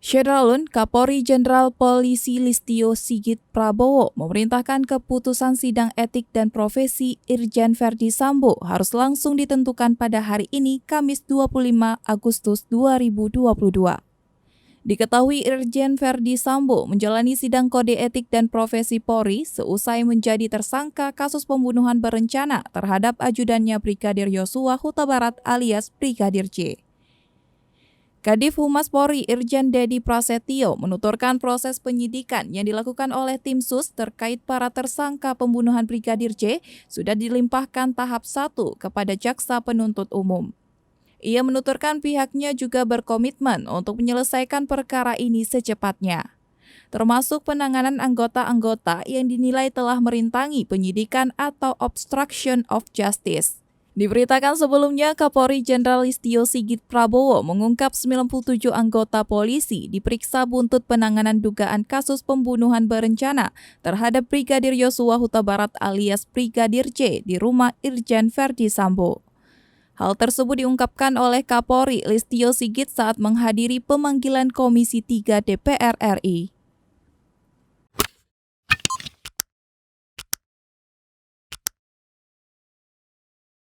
Syederalun, Kapolri Jenderal Polisi Listio Sigit Prabowo memerintahkan keputusan sidang etik dan profesi Irjen Verdi Sambo harus langsung ditentukan pada hari ini, Kamis 25 Agustus 2022. Diketahui Irjen Verdi Sambo menjalani sidang kode etik dan profesi Polri seusai menjadi tersangka kasus pembunuhan berencana terhadap ajudannya Brigadir Yosua Huta Barat alias Brigadir J. Kadif Humas Polri Irjen Dedi Prasetyo menuturkan proses penyidikan yang dilakukan oleh tim SUS terkait para tersangka pembunuhan Brigadir J sudah dilimpahkan tahap 1 kepada Jaksa Penuntut Umum. Ia menuturkan pihaknya juga berkomitmen untuk menyelesaikan perkara ini secepatnya, termasuk penanganan anggota-anggota yang dinilai telah merintangi penyidikan atau obstruction of justice. Diberitakan sebelumnya, Kapolri Jenderal Listio Sigit Prabowo mengungkap 97 anggota polisi diperiksa buntut penanganan dugaan kasus pembunuhan berencana terhadap Brigadir Yosua Huta Barat alias Brigadir J di rumah Irjen Verdi Sambo. Hal tersebut diungkapkan oleh Kapolri Listio Sigit saat menghadiri pemanggilan Komisi 3 DPR RI.